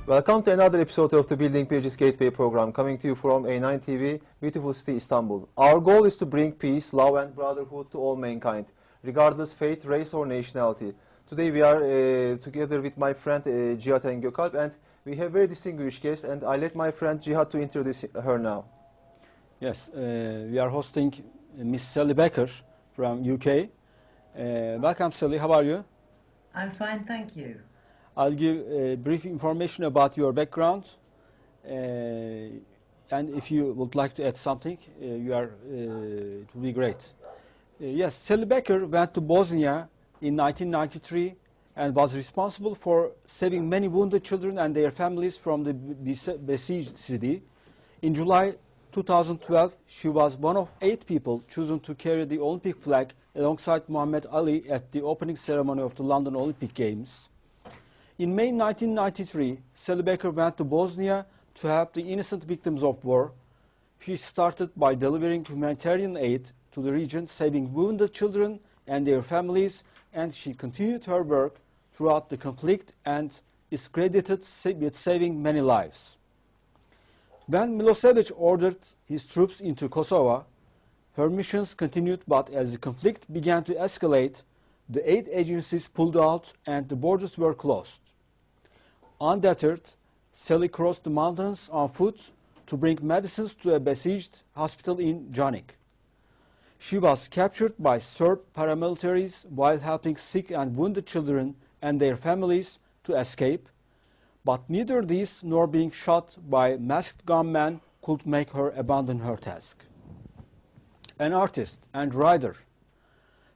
Welcome to another episode of the Building Bridges Gateway program, coming to you from A9 TV, beautiful city Istanbul. Our goal is to bring peace, love and brotherhood to all mankind, regardless faith, race or nationality. Today we are together with my friend Cihat and Gökalp, and we have very distinguished guests, and I let my friend Cihat to introduce her now. Yes, we are hosting Miss Sally Becker from UK. Welcome Sally, how are you? I'm fine, thank you. I'll give brief information about your background, and if you would like to add something, it will be great. Yes, Sally Becker went to Bosnia in 1993 and was responsible for saving many wounded children and their families from the besieged city. In July 2012, she was one of 8 people chosen to carry the Olympic flag alongside Muhammad Ali at the opening ceremony of the London Olympic Games. In May 1993, Sally Becker went to Bosnia to help the innocent victims of war. She started by delivering humanitarian aid to the region, saving wounded children and their families, and she continued her work throughout the conflict and is credited with saving many lives. When Milosevic ordered his troops into Kosovo, her missions continued, but as the conflict began to escalate, the aid agencies pulled out and the borders were closed. Undeterred, Sally crossed the mountains on foot to bring medicines to a besieged hospital in Janik. She was captured by Serb paramilitaries while helping sick and wounded children and their families to escape, but neither this nor being shot by masked gunmen could make her abandon her task. An artist and writer,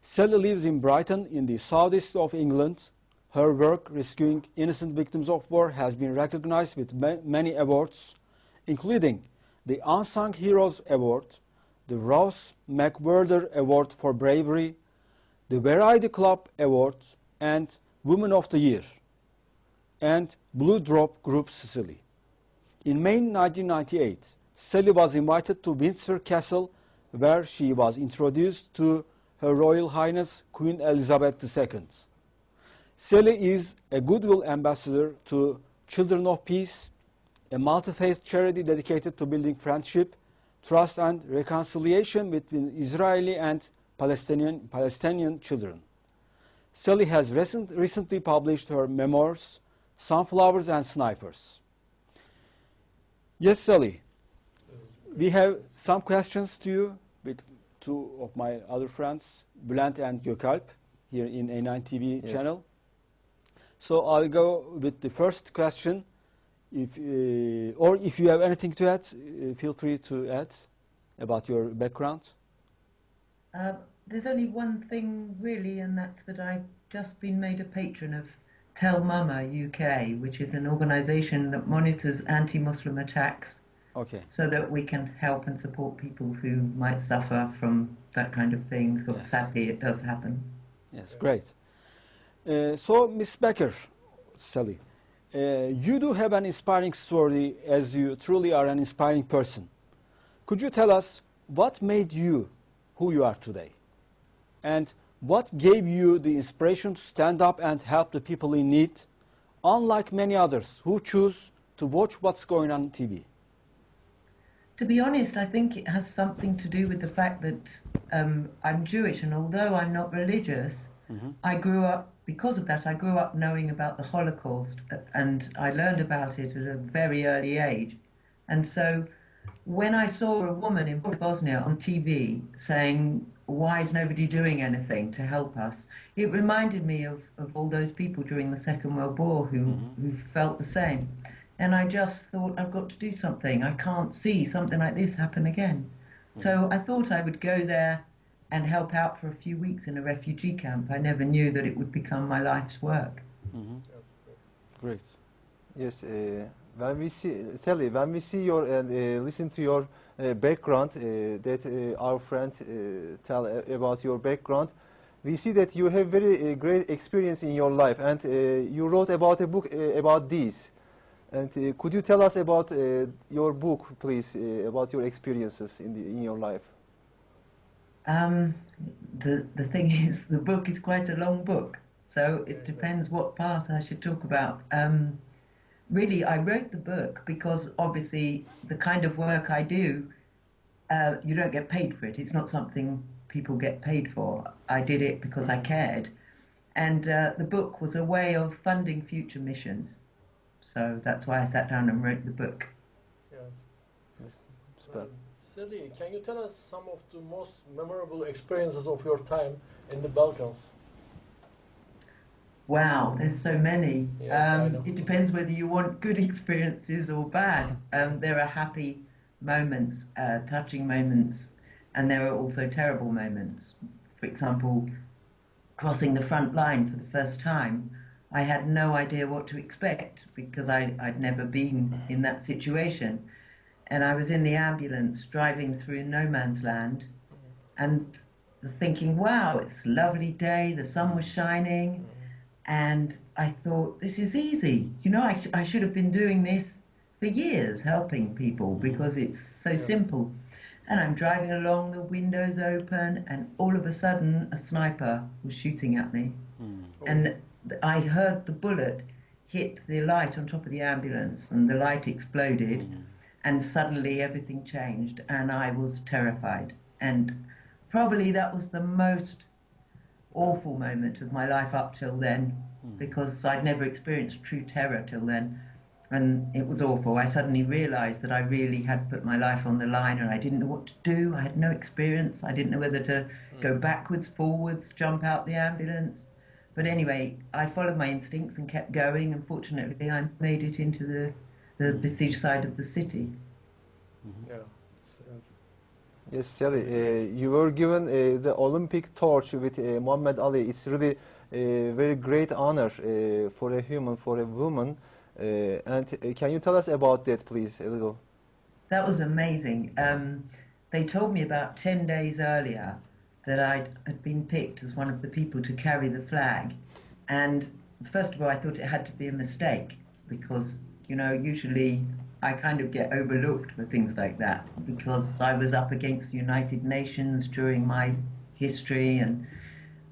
Sally lives in Brighton in the southeast of England. Her work rescuing innocent victims of war has been recognized with many awards, including the Unsung Heroes Award, the Ross McWhirter Award for Bravery, the Variety Club Award, and Woman of the Year, and Blue Drop Group Sicily. In May 1998, Sally was invited to Windsor Castle, where she was introduced to Her Royal Highness Queen Elizabeth II. Sally is a goodwill ambassador to Children of Peace, a multi-faith charity dedicated to building friendship, trust and reconciliation between Israeli and Palestinian children. Sally has recently published her memoirs, Sunflowers and Snipers. Yes, Sally, we have some questions to you with 2 of my other friends, Bülent and Gökalp, here in A9 TV channel. So I'll go with the first question. If you have anything to add, feel free to add about your background. There's only one thing really, and that's that I've just been made a patron of Tell Mama UK, which is an organization that monitors anti-Muslim attacks, so that we can help and support people who might suffer from that kind of thing, because sadly it does happen. Yes, great. So, Miss Becker, Sally, you do have an inspiring story, as you truly are an inspiring person. Could you tell us what made you who you are today? And what gave you the inspiration to stand up and help the people in need, unlike many others who choose to watch what's going on TV? To be honest, I think it has something to do with the fact that I'm Jewish, and although I'm not religious, I grew up, because of that, I grew up knowing about the Holocaust, and I learned about it at a very early age. And so when I saw a woman in Bosnia on TV saying, why is nobody doing anything to help us, it reminded me of all those people during the Second World War who felt the same. And I just thought, I've got to do something. I can't see something like this happen again. So I thought I would go there and help out for a few weeks in a refugee camp. I never knew that it would become my life's work. Great. Yes, when we see, Sally, when we see your and listen to your background, that our friend tell about your background, we see that you have very great experience in your life, and you wrote about a book about this. And could you tell us about your book, please, about your experiences in your life? The thing is, the book is quite a long book, so it depends what part I should talk about. really, I wrote the book because obviously the kind of work I do, you don't get paid for it. It's not something people get paid for. I did it because I cared. And the book was a way of funding future missions. So that's why I sat down and wrote the book. Yes. Süper. Sally, can you tell us some of the most memorable experiences of your time in the Balkans? Wow, there's so many. Yes, I know. It depends whether you want good experiences or bad. There are happy moments, touching moments, and there are also terrible moments. For example, crossing the front line for the first time, I had no idea what to expect because I'd never been in that situation. And I was in the ambulance driving through no man's land and thinking, wow, it's a lovely day, the sun was shining. And I thought, this is easy. You know, I should have been doing this for years, helping people because it's so simple. And I'm driving along, the windows open, and all of a sudden a sniper was shooting at me. And I heard the bullet hit the light on top of the ambulance, and the light exploded, and suddenly everything changed, and I was terrified. And probably that was the most awful moment of my life up till then, because I'd never experienced true terror till then. And it was awful. I suddenly realized that I really had put my life on the line and I didn't know what to do. I had no experience. I didn't know whether to go backwards, forwards, jump out the ambulance. But anyway, I followed my instincts and kept going, and fortunately I made it into the besieged side of the city. Yeah. Yes, Sally, you were given the Olympic torch with Muhammad Ali. It's really a very great honor for a human, for a woman. And can you tell us about that, please, a little? That was amazing. They told me about 10 days earlier that I had been picked as one of the people to carry the flag. And first of all, I thought it had to be a mistake because, you know, usually I kind of get overlooked for things like that because I was up against the United Nations during my history and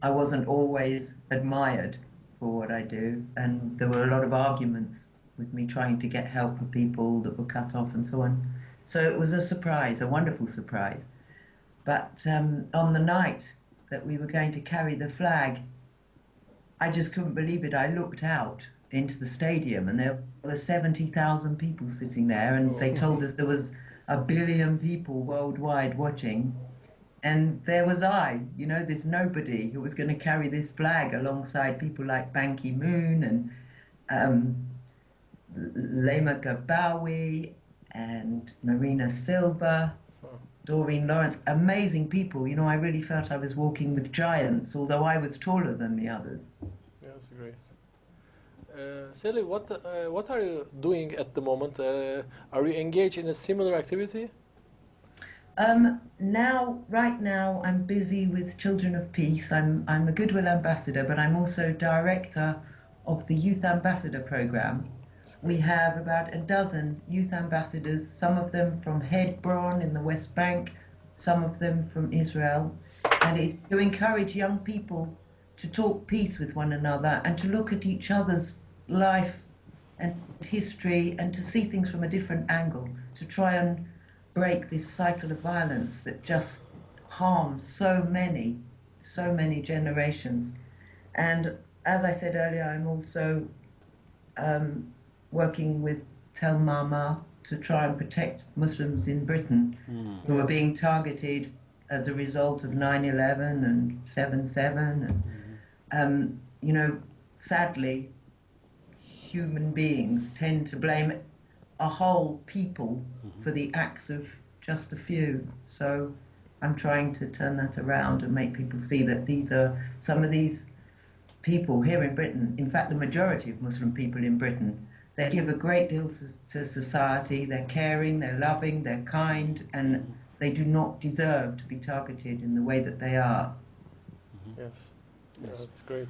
I wasn't always admired for what I do. And there were a lot of arguments with me trying to get help for people that were cut off and so on. So it was a surprise, a wonderful surprise. But on the night that we were going to carry the flag, I just couldn't believe it. I looked out into the stadium and there were 70,000 people sitting there, and they told us there was 1 billion people worldwide watching. And there was I, you know, this nobody who was going to carry this flag alongside people like Ban Ki-moon and Lema Gabawi and Marina Silva, Doreen Lawrence, amazing people. You know, I really felt I was walking with giants, although I was taller than the others. Yeah, that's great. Sally, what are you doing at the moment? Are you engaged in a similar activity? Right now, I'm busy with Children of Peace. I'm a Goodwill Ambassador, but I'm also director of the Youth Ambassador Program. We have about a dozen youth ambassadors, some of them from Hebron in the West Bank, some of them from Israel. And it's to encourage young people to talk peace with one another and to look at each other's life and history and to see things from a different angle, to try and break this cycle of violence that just harms so many generations. And as I said earlier, I'm also working with Tel Mama to try and protect Muslims in Britain who are being targeted as a result of 9/11 and 7/7. And, you know, sadly, human beings tend to blame a whole people for the acts of just a few. So I'm trying to turn that around and make people see that these are some of these people here in Britain, in fact the majority of Muslim people in Britain, they give a great deal to society, they're caring, they're loving, they're kind, and they do not deserve to be targeted in the way that they are. Yes, yeah, that's great.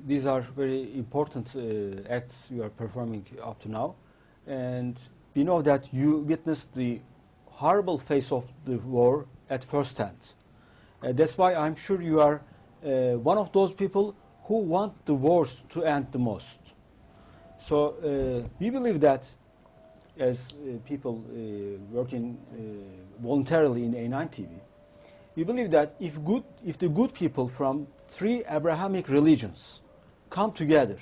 These are very important acts you are performing up to now, and we know that you witnessed the horrible face of the war at first hand. That's why I'm sure you are one of those people who want the wars to end the most. So we believe that as people working voluntarily in A9 TV, we believe that if the good people from 3 Abrahamic religions come together,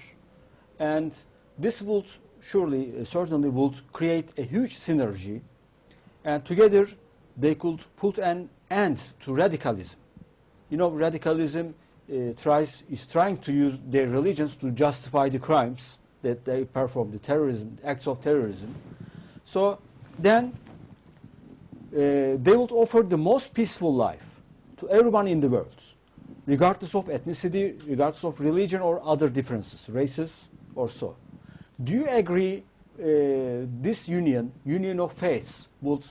and this would surely, certainly would create a huge synergy, and together they could put an end to radicalism. You know, radicalism is trying to use their religions to justify the crimes that they perform, the terrorism, acts of terrorism. So then they would offer the most peaceful life to everyone in the world, regardless of ethnicity, regardless of religion or other differences, races or so. Do you agree this union of faiths, would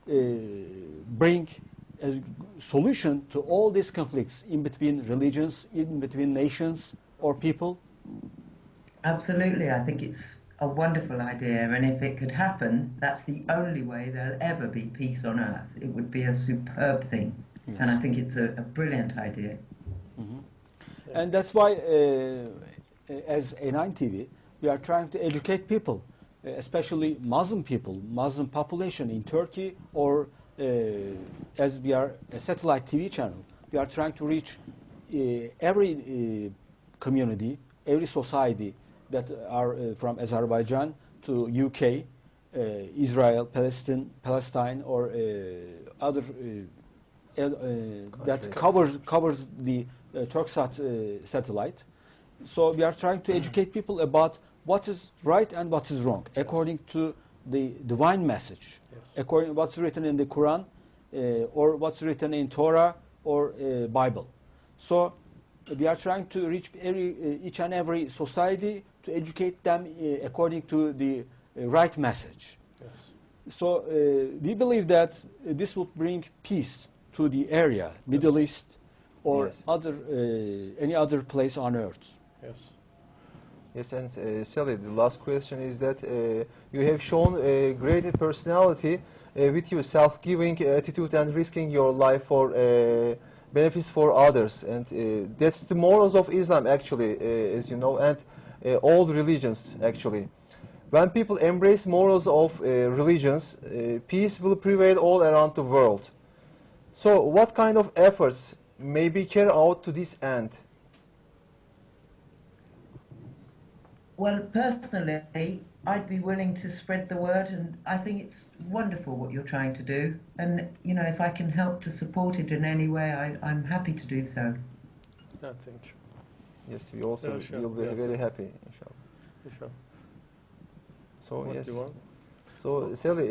bring a solution to all these conflicts in between religions, in between nations or people? Absolutely, I think it's a wonderful idea, and if it could happen, that's the only way there'll ever be peace on earth. It would be a superb thing, Yes. and I think it's a brilliant idea. Mm-hmm. And that's why, as A9 TV, we are trying to educate people, especially Muslim people, Muslim population in Turkey, or as we are a satellite TV channel, we are trying to reach every community, every society that are from Azerbaijan to UK, Israel, Palestine, or other that covers the Turksat satellite. So we are trying to educate people about what is right and what is wrong, according to the divine message, Yes. according to what's written in the Quran, or what's written in Torah or Bible. So we are trying to reach each and every society to educate them according to the right message. Yes. So we believe that this would bring peace to the area, Middle East, or Yes. any other place on earth. Yes. Yes, and Sally, the last question is that you have shown a great personality with your self-giving attitude and risking your life for benefits for others. And that's the morals of Islam, actually, as you know, and all religions, actually. When people embrace morals of religions, peace will prevail all around the world. So what kind of efforts may be carried out to this end? Well, personally, I'd be willing to spread the word, and I think it's wonderful what you're trying to do. And, you know, if I can help to support it in any way, I'm happy to do so. Yeah, thank you. Yes, we also Yeah, sure. will be Yeah, very sure. happy, inshallah. Sure. So What yes. do you want? So Sally,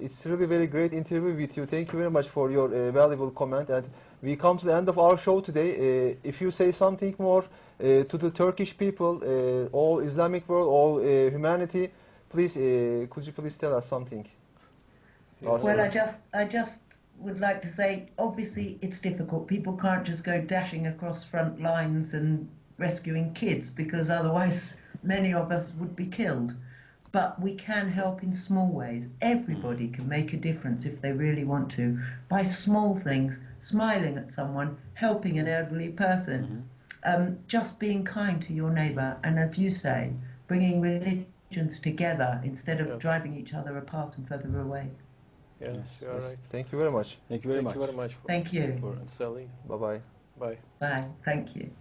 it's really very great interview with you. Thank you very much for your valuable comment. And we come to the end of our show today. If you say something more to the Turkish people, all Islamic world, all humanity, please, could you please tell us something? Yeah. Well, I just would like to say, obviously, it's difficult. People can't just go dashing across front lines and rescuing kids, because otherwise many of us would be killed. But we can help in small ways. Everybody can make a difference if they really want to, by small things, smiling at someone, helping an elderly person, just being kind to your neighbour, and as you say, bringing religions together instead of Yes. driving each other apart and further away. Yes, Yes, you are yes. right. Thank you very much. Thank you very Thank much. you very much, Thank you. for Sally. Bye-bye. Bye. Bye. Thank you.